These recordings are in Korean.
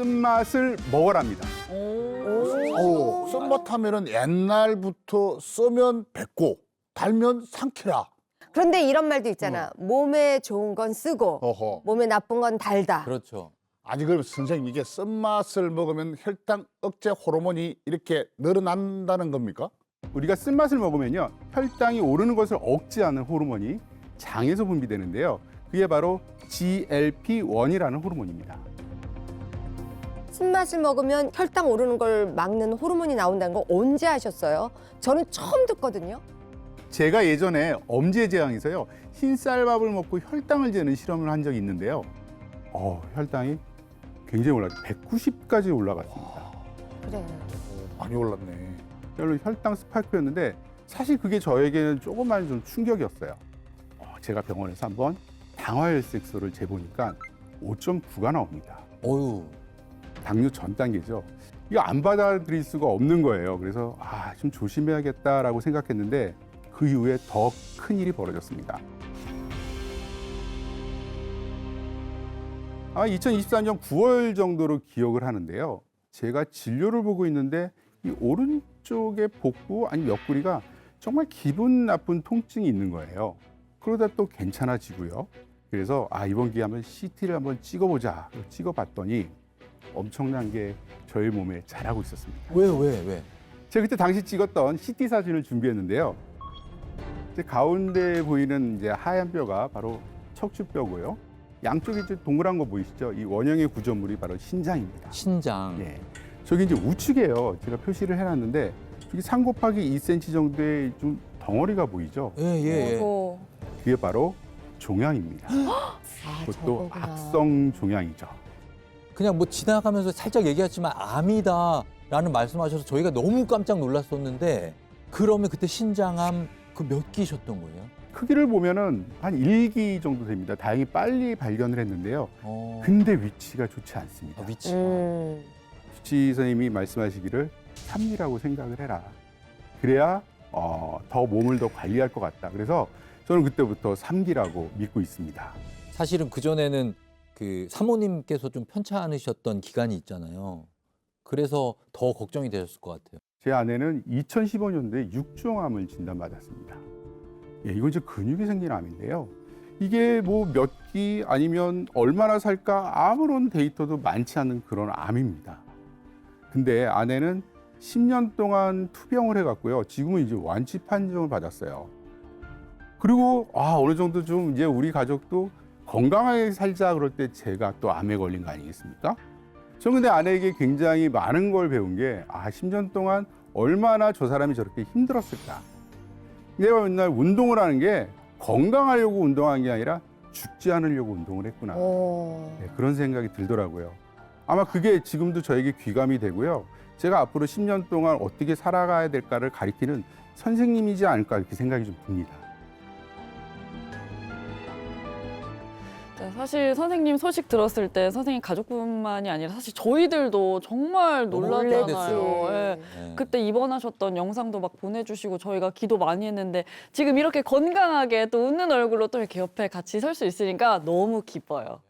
쓴맛을 먹어랍니다. 오, 쓴맛 하면은 옛날부터 쓰면 뱉고 달면 삼키라. 그런데 이런 말도 있잖아. 몸에 좋은 건 쓰고 어허. 몸에 나쁜 건 달다. 그렇죠. 아니 그럼 선생님 이게 쓴맛을 먹으면 혈당 억제 호르몬이 이렇게 늘어난다는 겁니까? 우리가 쓴맛을 먹으면요, 혈당이 오르는 것을 억제하는 호르몬이 장에서 분비되는데요. 그게 바로 GLP-1이라는 호르몬입니다. 쓴맛을 먹으면 혈당 오르는 걸 막는 호르몬이 나온다는 거 언제 아셨어요? 저는 처음 듣거든요. 제가 예전에 엄지제왕에서요, 흰쌀밥을 먹고 혈당을 재는 실험을 한 적이 있는데요. 혈당이 굉장히 올라갔어요. 190까지 올라갔습니다. 그래. 많이 올랐네. 별로 혈당 스파이크였는데 사실 그게 저에게는 조금만 좀 충격이었어요. 제가 병원에서 한번 당화혈색소를 재보니까 5.9가 나옵니다. 어유. 당뇨 전 단계죠. 이거 안 받아들일 수가 없는 거예요. 그래서 좀 조심해야겠다라고 생각했는데 그 이후에 더 큰 일이 벌어졌습니다. 2024년 9월 정도로 기억을 하는데요. 제가 진료를 보고 있는데 이 오른쪽의 복부 아니 옆구리가 정말 기분 나쁜 통증이 있는 거예요. 그러다 또 괜찮아지고요. 그래서 이번 기회에 한번 CT를 한번 찍어보자. 찍어봤더니 엄청난 게 저희 몸에 자라고 있었습니다. 왜? 제가 그때 당시 찍었던 CT 사진을 준비했는데요. 이제 가운데 보이는 이제 하얀 뼈가 바로 척추뼈고요. 양쪽에 이제 동그란 거 보이시죠? 이 원형의 구조물이 바로 신장입니다. 신장. 예. 저기 이제 우측이에요. 제가 표시를 해놨는데 이게 3 곱하기 2cm 정도의 좀 덩어리가 보이죠? 예. 어, 그게 바로 종양입니다. 그것도 저거구나. 악성 종양이죠. 그냥 뭐 지나가면서 살짝 얘기했지만 암이다라는 말씀하셔서 저희가 너무 깜짝 놀랐었는데 그러면 그때 신장암 그 몇 기셨던 거예요? 크기를 보면은 한 1기 정도 됩니다. 다행히 빨리 발견을 했는데요. 근데 위치가 좋지 않습니다. 위치. 주치 선생님이 말씀하시기를 3기라고 생각을 해라. 그래야 더 몸을 더 관리할 것 같다. 그래서 저는 그때부터 3기라고 믿고 있습니다. 사실은 그전에는 그 사모님께서 좀 편찮으셨던 기간이 있잖아요. 그래서 더 걱정이 되셨을 것 같아요. 제 아내는 2015년도에 육종암을 진단받았습니다. 이건 이제 근육이 생긴 암인데요. 이게 뭐 몇 기 아니면 얼마나 살까 아무런 데이터도 많지 않은 그런 암입니다. 근데 아내는 10년 동안 투병을 해갔고요. 지금은 이제 완치 판정을 받았어요. 그리고 어느 정도 좀 이제 우리 가족도 건강하게 살자 그럴 때 제가 또 암에 걸린 거 아니겠습니까? 저는 근데 아내에게 굉장히 많은 걸 배운 게 10년 동안 얼마나 저 사람이 저렇게 힘들었을까. 내가 맨날 운동을 하는 게 건강하려고 운동한 게 아니라 죽지 않으려고 운동을 했구나. 네, 그런 생각이 들더라고요. 아마 그게 지금도 저에게 귀감이 되고요. 제가 앞으로 10년 동안 어떻게 살아가야 될까를 가리키는 선생님이지 않을까 이렇게 생각이 좀 듭니다. 네, 사실 선생님 소식 들었을 때 선생님 가족뿐만이 아니라 사실 저희들도 정말 놀랐잖아요. 예. 네. 그때 입원하셨던 영상도 막 보내주시고 저희가 기도 많이 했는데 지금 이렇게 건강하게 또 웃는 얼굴로 또 이렇게 옆에 같이 설 수 있으니까 너무 기뻐요.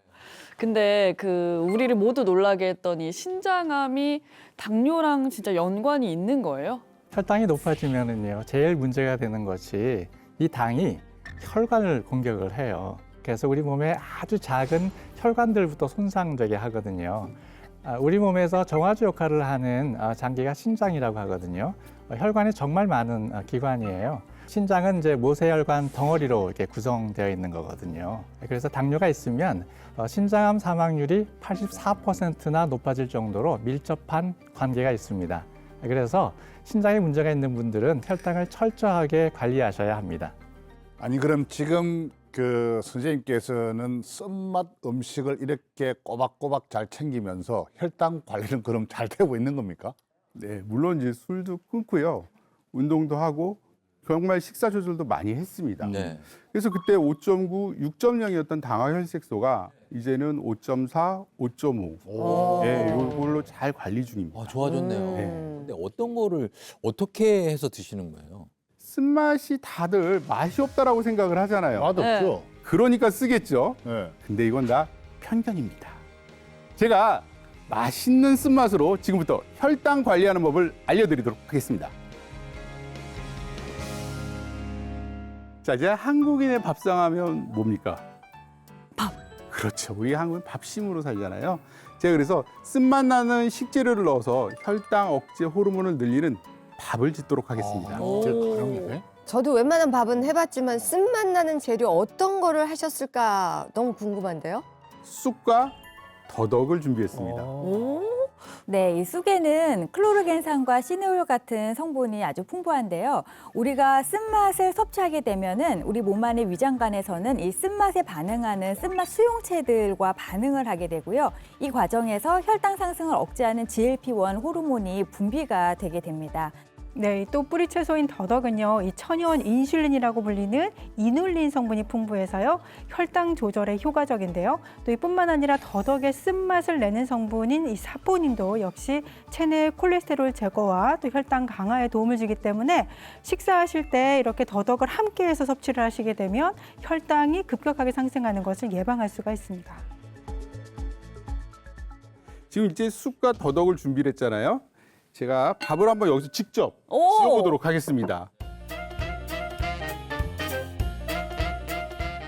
근데 그 우리를 모두 놀라게 했던 이 신장암이 당뇨랑 진짜 연관이 있는 거예요? 혈당이 높아지면은요, 제일 문제가 되는 것이 이 당이 혈관을 공격을 해요. 그래서 우리 몸에 아주 작은 혈관들부터 손상되게 하거든요. 우리 몸에서 정화조 역할을 하는 장기가 신장이라고 하거든요. 혈관이 정말 많은 기관이에요. 신장은 이제 모세혈관 덩어리로 이렇게 구성되어 있는 거거든요. 그래서 당뇨가 있으면 신장암 사망률이 84%나 높아질 정도로 밀접한 관계가 있습니다. 그래서 신장에 문제가 있는 분들은 혈당을 철저하게 관리하셔야 합니다. 아니 그럼 지금 그 선생님께서는 쓴맛 음식을 이렇게 꼬박꼬박 잘 챙기면서 혈당 관리는 그럼 잘 되고 있는 겁니까? 네, 물론 이제 술도 끊고요. 운동도 하고 정말 식사 조절도 많이 했습니다. 네. 그래서 그때 5.9, 6.0이었던 당화혈색소가 이제는 5.4, 5.5. 오. 네, 이걸로 잘 관리 중입니다. 좋아졌네요. 네. 근데 어떤 거를 어떻게 해서 드시는 거예요? 쓴맛이 다들 맛이 없다라고 생각을 하잖아요. 맛없죠? 그러니까 쓰겠죠. 네. 근데 이건 다 편견입니다. 제가 맛있는 쓴맛으로 지금부터 혈당 관리하는 법을 알려드리도록 하겠습니다. 자, 이제 한국인의 밥상하면 뭡니까? 밥. 그렇죠. 우리 한국은 밥심으로 살잖아요. 제가 그래서 쓴맛 나는 식재료를 넣어서 혈당 억제 호르몬을 늘리는 밥을 짓도록 하겠습니다. 진짜 다른데? 저도 웬만한 밥은 해봤지만 쓴맛 나는 재료 어떤 거를 하셨을까 너무 궁금한데요. 쑥과 더덕을 준비했습니다. 네, 이 쑥에는 클로르겐산과 시네올 같은 성분이 아주 풍부한데요. 우리가 쓴맛을 섭취하게 되면은 우리 몸 안의 위장관에서는 이 쓴맛에 반응하는 쓴맛 수용체들과 반응을 하게 되고요. 이 과정에서 혈당 상승을 억제하는 GLP-1 호르몬이 분비가 되게 됩니다. 네, 또 뿌리 채소인 더덕은요, 이 천연 인슐린이라고 불리는 이눌린 성분이 풍부해서요, 혈당 조절에 효과적인데요. 또 이뿐만 아니라 더덕의 쓴맛을 내는 성분인 이 사포닌도 역시 체내 콜레스테롤 제거와 또 혈당 강화에 도움을 주기 때문에 식사하실 때 이렇게 더덕을 함께해서 섭취를 하시게 되면 혈당이 급격하게 상승하는 것을 예방할 수가 있습니다. 지금 이제 쑥과 더덕을 준비를 했잖아요. 제가 밥을 한번 여기서 직접 오! 씌워보도록 하겠습니다.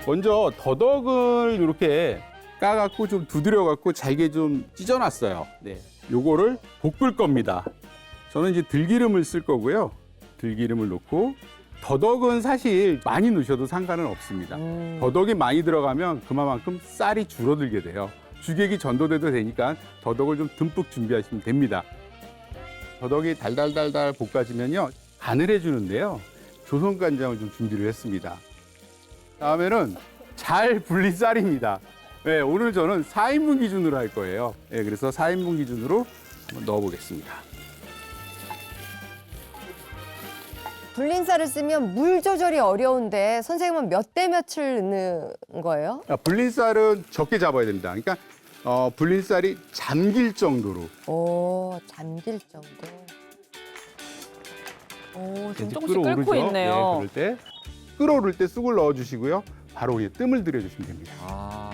먼저 더덕을 이렇게 까갖고 좀 두드려갖고 잘게 좀 찢어놨어요. 네, 요거를 볶을 겁니다. 저는 이제 들기름을 쓸 거고요. 들기름을 넣고 더덕은 사실 많이 넣으셔도 상관은 없습니다. 더덕이 많이 들어가면 그만큼 쌀이 줄어들게 돼요. 주객이 전도돼도 되니까 더덕을 좀 듬뿍 준비하시면 됩니다. 더덕이 달달달달 볶아지면요, 간을 해주는데요. 조선간장을 좀 준비를 했습니다. 다음에는 잘 불린 쌀입니다. 네, 오늘 저는 4인분 기준으로 할 거예요. 네, 그래서 4인분 기준으로 한번 넣어보겠습니다. 불린 쌀을 쓰면 물 조절이 어려운데 선생님은 몇 대 몇을 넣는 거예요? 불린 쌀은 적게 잡아야 됩니다. 그러니까 불린 쌀이 잠길 정도로. 오, 잠길 정도. 오, 지금 이제 조금씩 끓고 끓어오르죠? 있네요. 네, 그럴 때 끓어오를 때 쑥을 넣어주시고요. 바로 그냥 뜸을 들여주시면 됩니다. 아,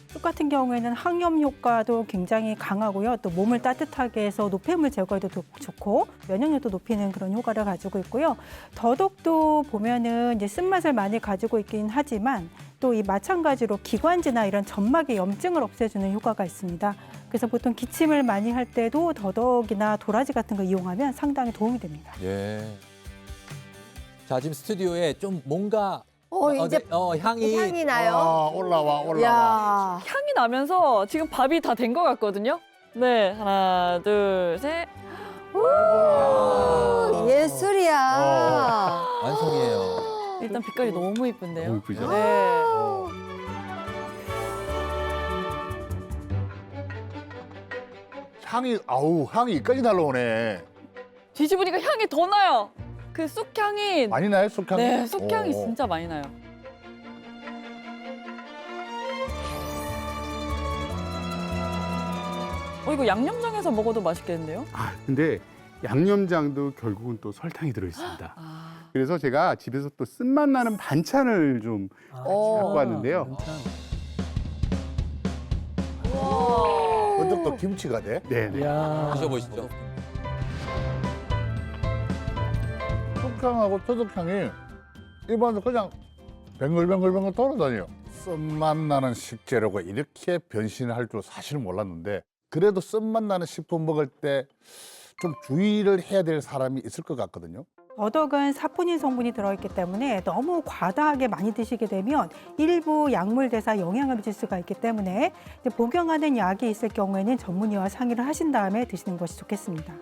쑥 같은 경우에는 항염 효과도 굉장히 강하고요. 또 몸을 따뜻하게 해서 노폐물 제거에도 좋고 면역력도 높이는 그런 효과를 가지고 있고요. 더덕도 보면은 이제 쓴맛을 많이 가지고 있긴 하지만 또 이 마찬가지로 기관지나 이런 점막의 염증을 없애주는 효과가 있습니다. 그래서 보통 기침을 많이 할 때도 더덕이나 도라지 같은 거 이용하면 상당히 도움이 됩니다. 예. 자, 지금 스튜디오에 좀 뭔가 이제 향이 나요. 아, 올라와. 야, 향이 나면서 지금 밥이 다 된 것 같거든요. 네, 하나, 둘, 셋. 예술이야. 완성이에요. 일단 빛깔이 너무 이쁜데요. 너무 이쁘죠? 네. 향이 이까지 날라오네. 뒤집으니까 향이 더 나요. 그 쑥향이 많이 나요, 쑥향이? 네, 쑥향이 오. 진짜 많이 나요. 이거 양념장에서 먹어도 맛있겠는데요? 근데 양념장도 결국은 또 설탕이 들어있습니다. 아, 그래서 제가 집에서 또 쓴맛 나는 반찬을 좀 갖고 왔는데요. 근데 또 김치가 돼? 네네. 드셔보시죠. 쑥향하고 더덕향이 입안에서 그냥 뱅글뱅글 돌아다녀요. 쓴맛 나는 식재료가 이렇게 변신할 줄 사실은 몰랐는데 그래도 쓴맛 나는 식품 먹을 때 좀 주의를 해야 될 사람이 있을 것 같거든요. 더덕은 사포닌 성분이 들어있기 때문에 너무 과다하게 많이 드시게 되면 일부 약물 대사 영향을 미칠 수가 있기 때문에 복용하는 약이 있을 경우에는 전문의와 상의를 하신 다음에 드시는 것이 좋겠습니다.